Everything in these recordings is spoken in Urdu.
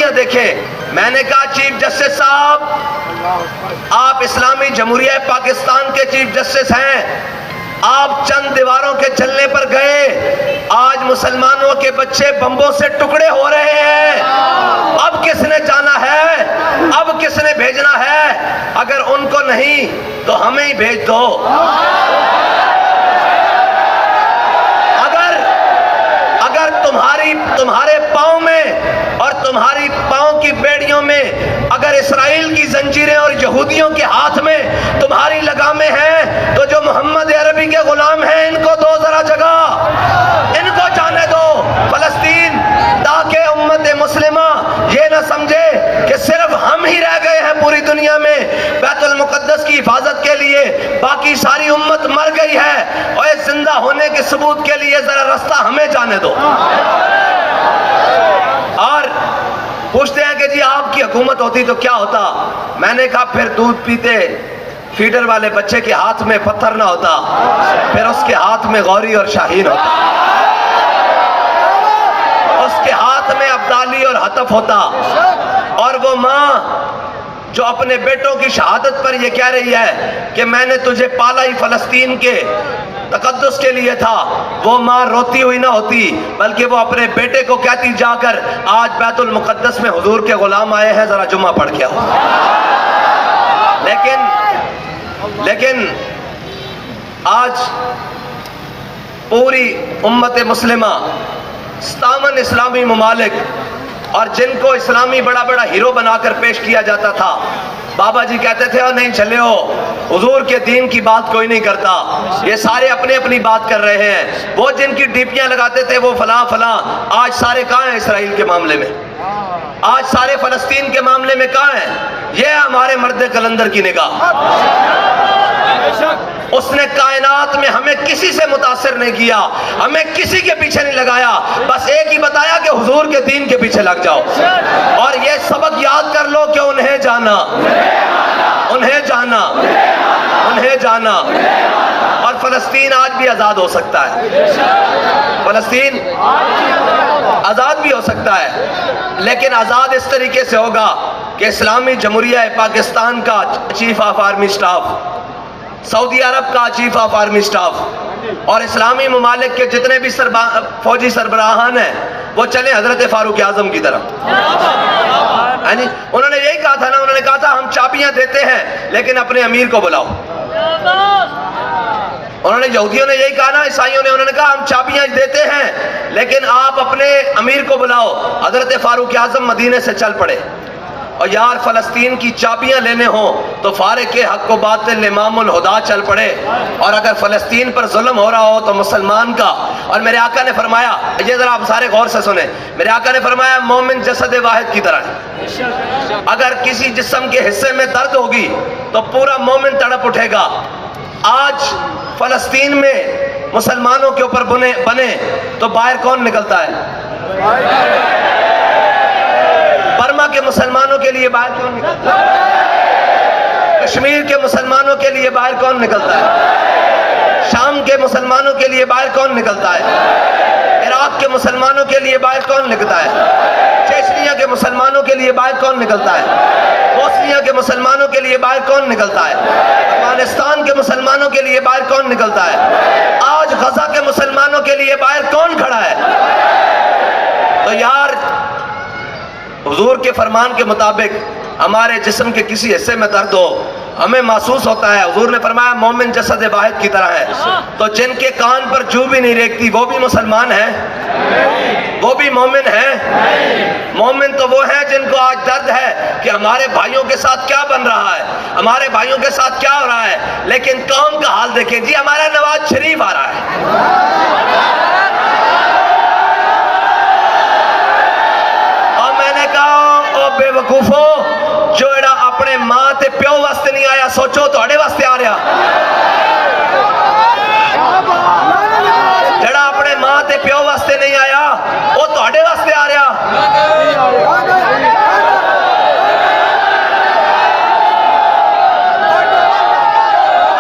دنیا دیکھیں. میں نے کہا چیف جسٹس صاحب آپ اسلامی جمہوریہ پاکستان کے چیف جسٹس ہیں, آپ چند دیواروں کے چلنے پر گئے, آج مسلمانوں کے بچے بمبوں سے ٹکڑے ہو رہے ہیں. اب کس نے جانا ہے, اب کس نے بھیجنا ہے؟ اگر ان کو نہیں تو ہمیں ہی بھیج دو. اگر تمہارے پاؤں میں اور تمہاری پاؤں کی بیڑیوں میں اگر اسرائیل کی زنجیریں اور یہودیوں کے ہاتھ میں تمہاری لگامیں ہیں, تو جو محمد عربی کے غلام ہیں ان کو دو ذرا جگہ, ان کو جانے دو فلسطین, تاکہ امت مسلمہ یہ نہ سمجھے کہ صرف ہم ہی رہ گئے ہیں پوری دنیا میں بیت المقدس کی حفاظت کے لیے, باقی ساری امت مر گئی ہے. اور اس زندہ ہونے کے ثبوت کے لیے ذرا رستہ ہمیں جانے دو. اور پوچھتے ہیں کہ جی آپ کی حکومت ہوتی تو کیا ہوتا؟ میں نے کہا پھر دودھ پیتے فیڈر والے بچے کے ہاتھ میں پتھر نہ ہوتا, پھر اس کے ہاتھ میں غوری اور شاہین ہوتا, اس کے ہاتھ میں ابدالی اور حتف ہوتا. اور وہ ماں جو اپنے بیٹوں کی شہادت پر یہ کہہ رہی ہے کہ میں نے تجھے پالا ہی فلسطین کے تقدس کے لیے تھا, وہ ماں روتی ہوئی نہ ہوتی, بلکہ وہ اپنے بیٹے کو کہتی جا کر آج بیت المقدس میں حضور کے غلام آئے ہیں, ذرا جمعہ پڑھ کے آؤ. لیکن آج پوری امت مسلمہ 57 اسلامی ممالک اور جن کو اسلامی بڑا بڑا ہیرو بنا کر پیش کیا جاتا تھا, بابا جی کہتے تھے اور نہیں چلے ہو, حضور کے دین کی بات کوئی نہیں کرتا, یہ سارے اپنی اپنی بات کر رہے ہیں. وہ جن کی ڈیپیاں لگاتے تھے وہ فلاں فلاں, آج سارے کہاں ہیں اسرائیل کے معاملے میں؟ آج سارے فلسطین کے معاملے میں کہاں ہیں؟ یہ ہمارے مرد قلندر کی نگاہ. اس نے کائنات میں ہمیں کسی سے متاثر نہیں کیا, ہمیں کسی کے پیچھے نہیں لگایا, بس ایک ہی بتایا کہ حضور کے دین کے پیچھے لگ جاؤ. اور یہ سبق یاد کر لو کہ انہیں جانا, انہیں جانا, انہیں جانا. اور فلسطین آج بھی آزاد ہو سکتا ہے, فلسطین آزاد بھی ہو سکتا ہے, لیکن آزاد اس طریقے سے ہوگا کہ اسلامی جمہوریہ پاکستان کا چیف آف آرمی سٹاف, سعودی عرب کا چیف آف آرمی سٹاف اور اسلامی ممالک کے جتنے بھی فوجی سربراہان ہیں وہ چلیں حضرت فاروق اعظم کی طرف. انہوں نے یہی کہا تھا نا, انہوں نے کہا تھا ہم چابیاں دیتے ہیں لیکن اپنے امیر کو بلاؤ. انہوں نے یہودیوں نے یہی کہا نا, عیسائیوں نے, انہوں نے کہا ہم چابیاں دیتے ہیں لیکن آپ اپنے امیر کو بلاؤ. حضرت فاروق اعظم مدینے سے چل پڑے. اور یار فلسطین کی چابیاں لینے ہوں تو فارق حق و باطل امام الہدا چل پڑے. اور اگر فلسطین پر ظلم ہو رہا ہو تو مسلمان کا, اور میرے آقا نے فرمایا, یہ ذرا آپ سارے غور سے سنیں, میرے آقا نے فرمایا مومن جسد واحد کی طرح ہے. اگر کسی جسم کے حصے میں درد ہوگی تو پورا مومن تڑپ اٹھے گا. آج فلسطین میں مسلمانوں کے اوپر بنے تو باہر کون نکلتا ہے؟ برما کے مسلمانوں کے لیے باہر کون نکلتا ہے؟ کشمیر کے مسلمانوں کے لیے باہر کون نکلتا ہے؟ شام کے مسلمانوں کے لیے باہر کون نکلتا ہے؟ عراق کے مسلمانوں کے لیے باہر کون نکلتا ہے؟ چیچنیا کے مسلمانوں کے لیے باہر کون نکلتا ہے؟ بوسنیا کے مسلمانوں کے لیے باہر کون نکلتا ہے؟ افغانستان کے مسلمانوں کے لیے باہر کون نکلتا ہے؟ آج غزہ کے مسلمانوں کے لیے باہر کون کھڑا ہے؟ تو یار حضور کے فرمان کے مطابق ہمارے جسم کے کسی حصے میں درد ہو, ہمیں محسوس ہوتا ہے, حضور نے فرمایا مومن جسد واحد کی طرح ہے. تو جن کے کان پر جو بھی نہیں ریکتی وہ بھی مسلمان ہیں, وہ بھی مومن ہیں. مومن تو وہ ہیں جن کو آج درد ہے کہ ہمارے بھائیوں کے ساتھ کیا بن رہا ہے, ہمارے بھائیوں کے ساتھ کیا ہو رہا ہے, لیکن قوم کا حال دیکھیں جی, ہمارا نواز شریف آ رہا ہے. اور میں نے کہا او بے وقوفو, جو ایڈا اپنے ماں تے پیو واسطے نہیں آیا, سوچو توڑے واسطے آ رہا. جڑا اپنے ماں تے پیو واسطے نہیں آیا وہ توڑے واسطے آ رہا.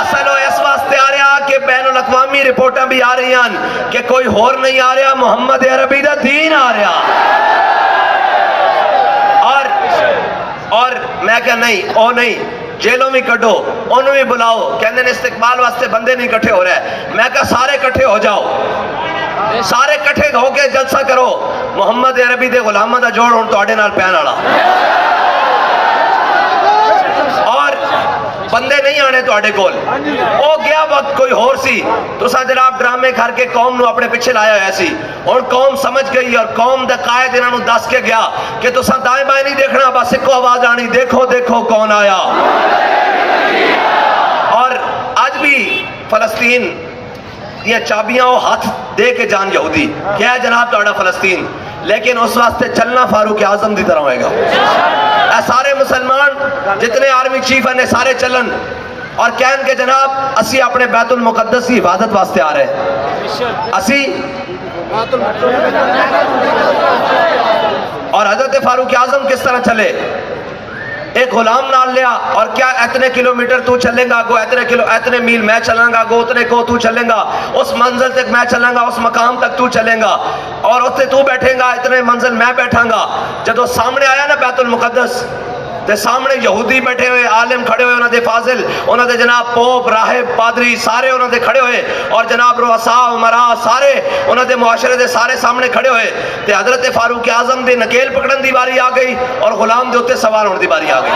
اصل وہ اس واسطے آ رہا کہ بین الاقوامی رپورٹاں بھی آ رہی ہیں کہ کوئی اور نہیں آ رہا, محمد عربی دا دین آ رہا. اور میں کہا نہیں او نہیں جیلوں میں کٹو انہوں بھی بلاؤ کہنے نے استقبال واسطے بندے نہیں کٹھے ہو رہے میں کہا سارے کٹھے ہو جاؤ سارے کٹھے ہو کے جلسہ کرو محمد عربی دے غلامہ دا جوڑ ہن تواڈے نال پین والا اور بندے نہیں آنے تواڈے کول او گیا وقت کوئی ہور سی تساں جناب ڈرامے کر کے قوم نو اپنے پیچھے لایا ہوا سی اور قوم سمجھ گئی اور قوم دا قائد انہاں نو دس کے گیا کہ تساں دائیں بائیں نہیں دیکھنا بس ایک آواز آنی دیکھو دیکھو کون آیا اور آج بھی فلسطین یہ چابیاں وہ ہاتھ دے کے جان یہودی کیا ہے جناب تہاڈا فلسطین لیکن اس واسطے چلنا فاروق اعظم دی طرح ہوئے گا اے سارے مسلمان جتنے آرمی چیف ہیں سارے چلن اور کہن کے جناب اسی اپنے بیت المقدس کی حفاظت واسطے آ رہے ہیں اسی اور حضرت فاروق اعظم کس طرح چلے ایک غلام نال لیا اور کیا اتنے کلومیٹر تو چلیں گا گو اتنے میل میں چلیں گا گو اتنے کو تو چلیں گا اس منزل تک میں چلیں گا اس مقام تک تو چلیں گا اور اتنے تو بیٹھیں گا اتنے منزل میں بیٹھاں گا جدو سامنے آیا نا بیت المقدس تے سامنے یہودی بیٹھے ہوئے عالم کھڑے ہوئے انہوں دے فاضل انہوں دے جناب پوپ راہب پادری سارے انہوں دے کھڑے ہوئے اور جناب رؤساء عمراء سارے انہوں دے معاشرے دے سارے سامنے کھڑے ہوئے تے حضرت فاروق اعظم دے نکیل پکڑن دی باری آ گئی اور غلام دے اتے سوار ہونے دی باری آ گئی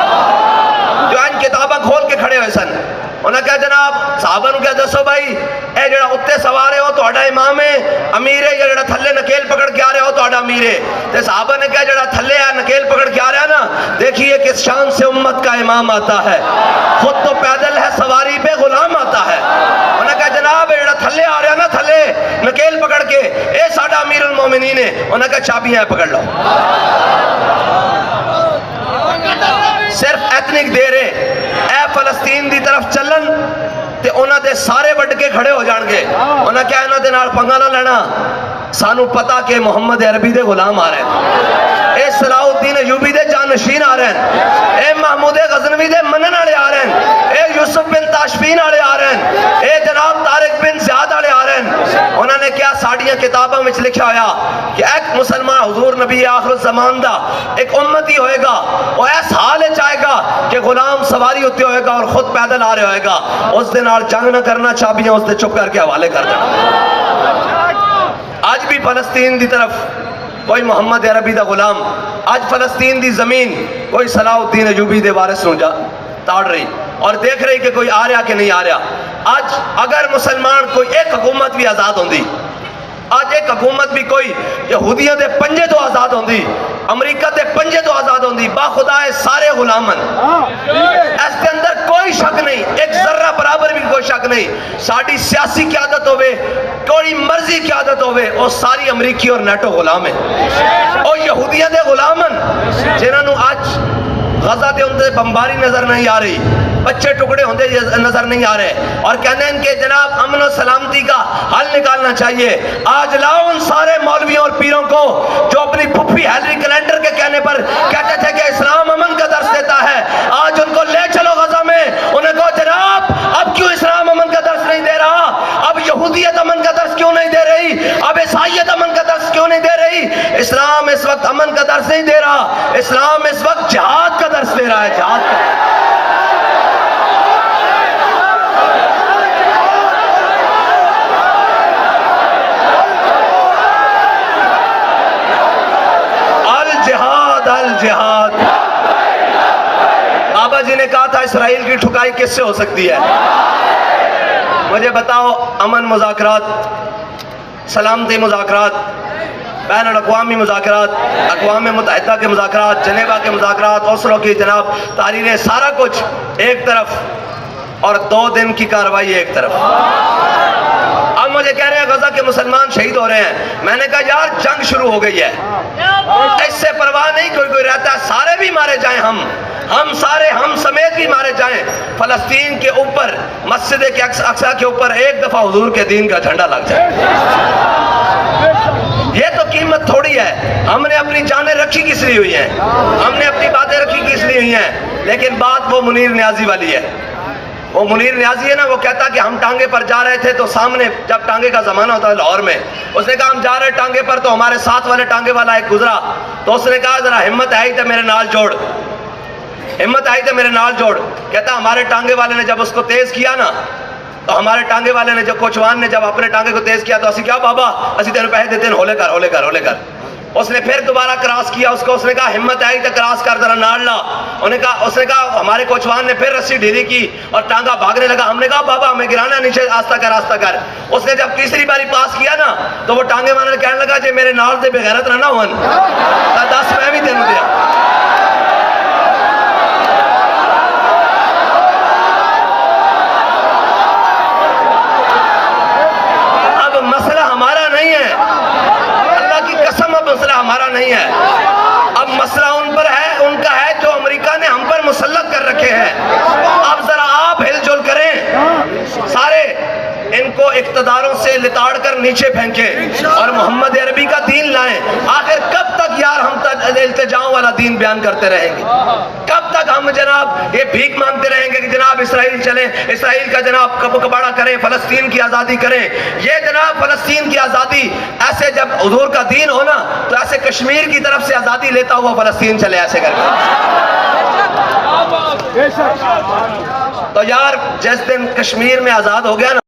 جو ان کتابہ کھول کے کھڑے ہوئے سن انہوں نے کہا جناب صحابہ نو کہا دسو بھائی اے جڑا اتے سوارے ہو تو اڈا امام ہے امیر ہے یا جڑا تھلے نکیل پکڑ کے آ رہے ہو تو اڈا امیر ہے تے صحابہ نے کہا جڑا تھلے ہے نکیل پکڑ کے آ رہا ہے نا دیکھیے کس شان سے امت کا امام آتا ہے خود تو پیدل ہے سواری پہ غلام آتا ہے انہوں نے کہا جناب جڑا تھلے آ رہا ہے نا تھلے نکیل پکڑ کے اے ساڈا امیر المومنین ہے انہوں نے کہا چابیاں پکڑ لو صرف ایتنک دے رہے اے فلسطین دی طرف چلن تے انہاں دے سارے بڑھ کے کھڑے ہو جان گے انہاں کیا انہاں دے نال پنگا نہ لینا سانو پتا کہ محمد عربی دے غلام آ رہے ہیں اے صلاح الدین ایوبی دے جانشین آ رہے ہیں اے محمود غزنوی دے منن والے آ رہے ہیں اے یوسف بن تاشفین والے آ رہے ہیں اے جناب طارق بن زیاد والے آ رہے ہیں انہوں نے کیا ساڑیاں کتاباں میں لکھا ہویا کہ ایک مسلمان حضور نبی آخر الزمان دا ایک امتی ہوئے گا وہ ایس حال چاہے گا کہ غلام سواری ہوتے ہوئے گا اور خود پیدل آ رہے ہوئے گا اس دن آل جنگ نہ کرنا چابیاں اس دے چپ کر کے حوالے کر دینا آج بھی فلسطین دی طرف کوئی محمد عربی دا غلام آج فلسطین دی زمین کوئی صلاح الدین ایوبی دے وارث نو جا تاڑ رہی اور دیکھ رہی کہ کوئی آ رہا کہ نہیں آ رہا آج اگر مسلمان کوئی ایک حکومت بھی آزاد ہوندی آج ایک حکومت بھی کوئی یہودیاں دے پنجے تو آزاد ہوندی امریکہ دے پنجے تو آزاد ہوندی با خدا سارے غلامن اس کے اندر کوئی شک نہیں ایک ذرہ برابر بھی کوئی شک نہیں ساڑی سیاسی قیادت ہوئے کوئی مرضی قیادت ہوئے وہ ساری امریکی اور نیٹو غلام ہیں اور یہودیاں دے غلامن جنہاں نو آج غزہ دے اندر بمباری نظر نہیں آ رہی بچے ٹکڑے ہوندے نظر نہیں آ رہے اور کہنے ہیں کہ جناب امن و سلامتی کا حل نکالنا چاہیے آج لاؤ ان سارے مولویوں اور پیروں کو جو اپنی پھپھی ہیلری کلینڈر کے کہنے پر کہتے تھے کہ اسلام امن کا درس دیتا ہے آج ان کو لے چلو غزہ میں انہیں کہو جناب اب کیوں اسلام امن کا درس نہیں دے رہا اب یہودیت امن کا درس کیوں نہیں دے رہی اب عیسائیت امن کا درس کیوں نہیں دے رہی اسلام اس وقت امن کا درس نہیں دے رہا اسلام اس وقت جہاد کا درس دے رہا ہے جہاد کا الجہاد بابا جی نے کہا تھا اسرائیل کی ٹھکائی کس سے ہو سکتی ہے مجھے بتاؤ امن مذاکرات سلامتی مذاکرات بین الاقوامی مذاکرات اقوام متحدہ کے مذاکرات جنیوا کے مذاکرات اوسلو کی جناب تحریریں سارا کچھ ایک طرف اور 2 دن کی کارروائی ایک طرف اب مجھے کہہ رہے ہیں غزہ کے مسلمان شہید ہو رہے ہیں میں نے کہا یار جنگ شروع ہو گئی ہے اس سے پرواہ نہیں کوئی رہتا ہے سارے بھی مارے جائیں ہم سارے ہم سمیت بھی مارے جائیں فلسطین کے اوپر مسجد کے اقصی کے اوپر ایک دفعہ حضور کے دین کا جھنڈا لگ جائے یہ تو قیمت تھوڑی ہے ہم نے اپنی جانیں رکھی کس لیے ہوئی ہیں ہم نے اپنی باتیں رکھی کس لیے ہوئی ہیں لیکن بات وہ منیر نیازی والی ہے وہ منیر نیازی ہے نا وہ کہتا کہ ہم ٹانگے پر جا رہے تھے تو سامنے جب ٹانگے کا زمانہ ہوتا ہے لاہور میں اس نے کہا ہم جا رہے ٹانگے پر تو ہمارے ساتھ والے ٹانگے والا ایک گزرا تو اس نے کہا ذرا ہمت ہے ہی تو میرے نال جوڑ ہمت آئی تو میرے نال جوڑ. کہتا ہمارے ٹانگے والے نے جب اس کو تیز کیا نا, تو ہمارے ٹانگے والے نے, جو کوچوان نے جب اپنے ٹانگے کو تیز کیا تو اسی کیا بابا اسی تیرے پیسے دیتے ہیں, ہولے کر ہولے کر ہولے کر. اس نے پھر دوبارہ کراس کیا اس کو, اس نے کہا ہمت آئی تو کراس کر ذرا ناڑ لا. اس نے کہا ہمارے کوچوان نے پھر رسی ڈھیلی کی اور ٹانگا بھاگنے لگا. ہم نے کہا بابا ہمیں گرانا نیچے, آستہ کر آستہ کر. اس نے جب تیسری باری پاس کیا نا تو وہ ٹانگے والے کہنے لگا جی میرے نال دے بغیرت نہ ہون, 10 میں بھی تینوں دیا. اب مسئلہ ہمارا نہیں ہے, اللہ کی قسم اب مسئلہ ہمارا نہیں ہے. اب مسئلہ ان پر ہے, ان کا ہے جو امریکہ نے ہم پر مسلط کر رکھے ہیں. اب ذرا آپ ہل جل کریں, سارے ان کو اقتداروں سے لتاڑ کر نیچے پھینکیں اور محمد عربی کا دین لائیں. آخر کب تک یار ہم التجاؤں والا دین بیان کرتے رہیں گے؟ کب تک ہم جناب یہ بھیک مانگتے رہیں گے کہ جناب اسرائیل چلیں, اسرائیل کا جناب کباڑہ کریں, فلسطین کی آزادی کریں. یہ جناب فلسطین کی آزادی ایسے جب حضور کا دین ہونا تو ایسے کشمیر کی طرف سے آزادی لیتا ہوا فلسطین چلے ایسے کر کے. تو یار جس دن کشمیر میں آزاد ہو گیا نا